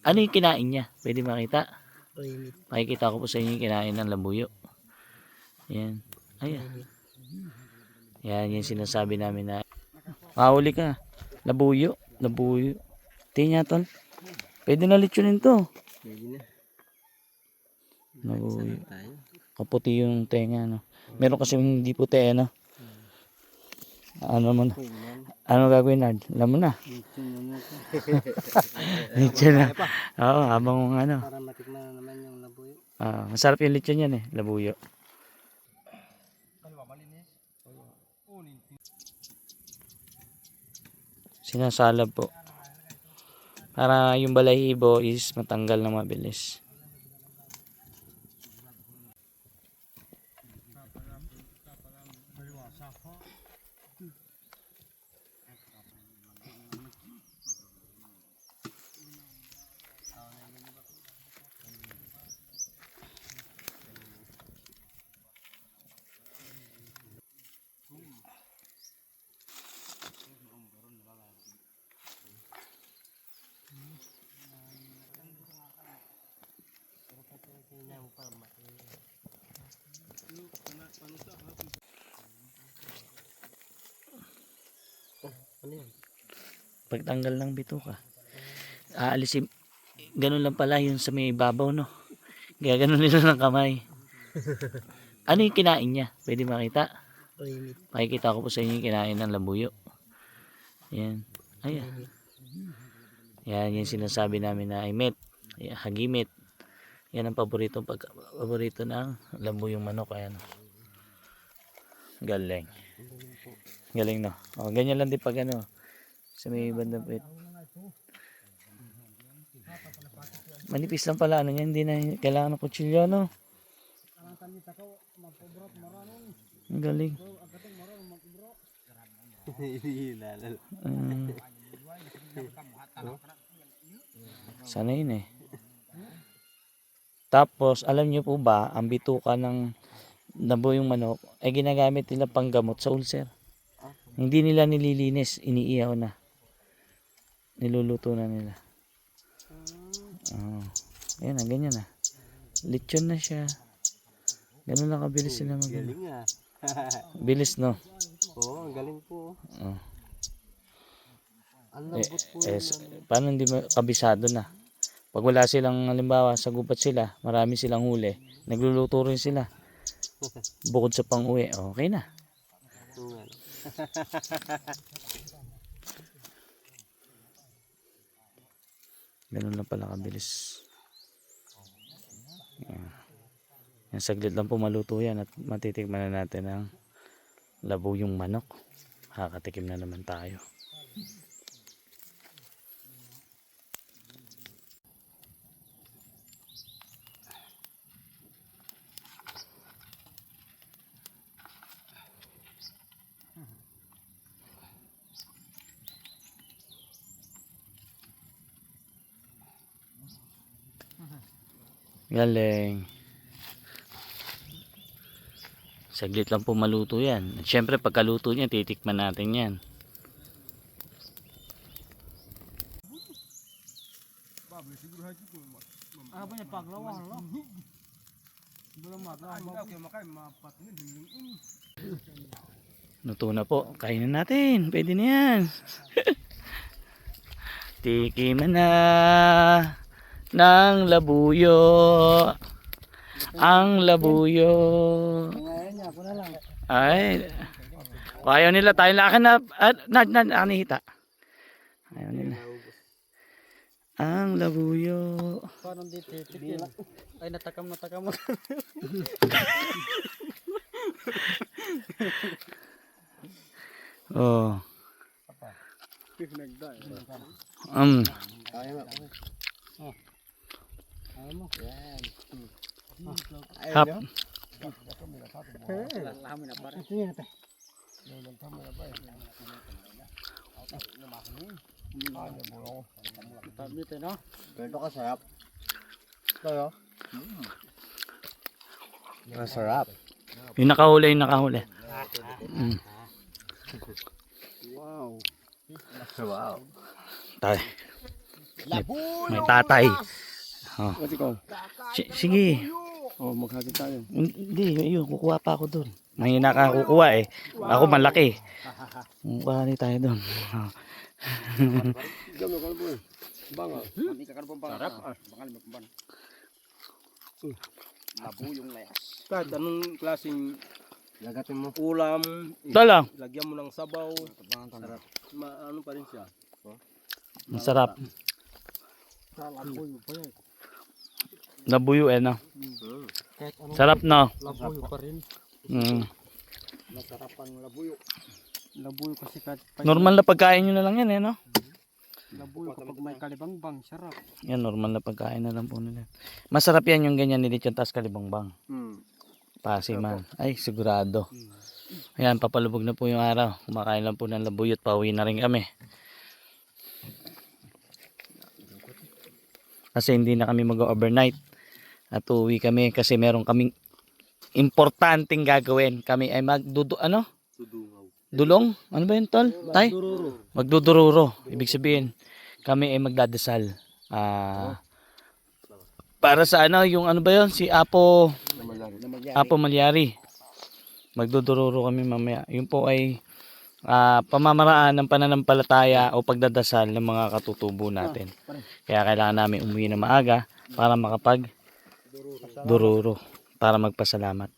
Ano yung kinain niya? Pwede makita? Limit. Makikita ko po sa inyo yung kinain ng labuyo. Ayan. Ayan. Yan yung sinasabi namin na mahuli ka. Labuyo. Labuyo. Tingnan tol. Pwede na litsunin to. Pwede na. Labuyo. Tayo. Kaputi yung tenga, no? Meron kasi hindi puti, ano? Ano mo na? Ano gagawin, Nard? Alam mo na. Lechon na. Oo, habang ano. Para matikman na naman yung labuyo. Masarap yung lechon yan eh, labuyo. Sinasalab po. Para yung balahibo is matanggal na mabilis. Ano yan? Pagtanggal ng bituka, aalisin, ganun lang pala yun sa may babaw, no? Kaya ganun nila ng kamay. Ano yung kinain niya? Pwede makita? Limit. Makikita ko po sa inyo yung kinain ng labuyo. Ayan. Ayan. Yan yung sinasabi namin na imit. Hagimit. Yan ang paborito ng labuyong manok. Ayan. Galing. Galing, no? O, ganyan lang din pag ano, sa may bandang pit. Manipis lang pala, ano yan, hindi na kailangan ng kutsilyo, no? Ang galing. Sana yun eh. Tapos, alam nyo po ba, ang bituka ng labuyong manok ay ginagamit nila panggamot sa ulcer. Hindi nila nililinis, iniihaw na. Niluluto na nila. Ayan na, ganyan na. Lechon na siya. Ganun lang kabilis sila mag- Galing ah. Bilis, no? Oo, galing po. Oh. Ang lambot po Paano hindi kabisado na? Pag wala silang, halimbawa, sa gubat sila, marami silang huli, nagluluto rin sila. Bukod sa pang-uwi, okay na. Ganun lang pala kabilis. Yan, saglit lang po maluto yan at matitikman na natin ang labuyong manok. Makakatikim na naman tayo. Galing. Saglit lang po maluto yan. At syempre pagkaluto niya, titikman natin yan. Luto na po. Kainin natin. Pwede na yan. Tikiman na ng labuyo. Ang labuyo. Ay. Ayaw nila tayo lakan na anihita. Ayaw nila. Ang labuyo. parang di titik. Ay, natakam. Oh. Hap. Ganito kasarap. Tayo. Masarap. Yung nakahuli. Wow. Wow. Tayo. May tatay. Oh. Ba't ikaw? Sige. Oh, maghagi tayo. Hindi, yun, kukuha pa ako doon. Mahina ka kukuha eh. Ako malaki. Kukuha rin tayo doon. Gano'n ka po eh. Banga. Sarap. Bangal mo kumban. Labuyong layas. Kahit anong klaseng Lagatin mo. ulam, Tala, lagyan mo ng sabaw, Sarap. ano pa rin siya. masarap. Labuyo pa yan. Labuyo eh no. Kahit anong Sarap no. labuyo pa rin. Masarap ang labuyo. Labuyo kasi kahit Normal na pagkain nyo na lang yan eh no. labuyo kapag may kalibangbang, sarap. Yan, normal na pagkain na lang po nila. Masarap yan yung ganyan ni Lechon tas kalibangbang. Pasiman. Ay, sigurado. Ayan, papalubog na po yung araw. Kumakain lang po ng labuyot. Pauwi na rin kami. Kasi hindi na kami mag-overnight. At uwi kami kasi meron kaming importanteng gagawin. Kami ay ano? Dulong? Ano ba yun, tol? Tay? Magdudururo. Ibig sabihin, kami ay magdadasal. Para sa ano, yung ano ba yun? Si Apo Malyari. Magdudururo kami mamaya. Yun po ay pamamaraan ng pananampalataya o pagdadasal ng mga katutubo natin. Kaya kailangan namin umuwi na maaga para makapag dururo para magpasalamat.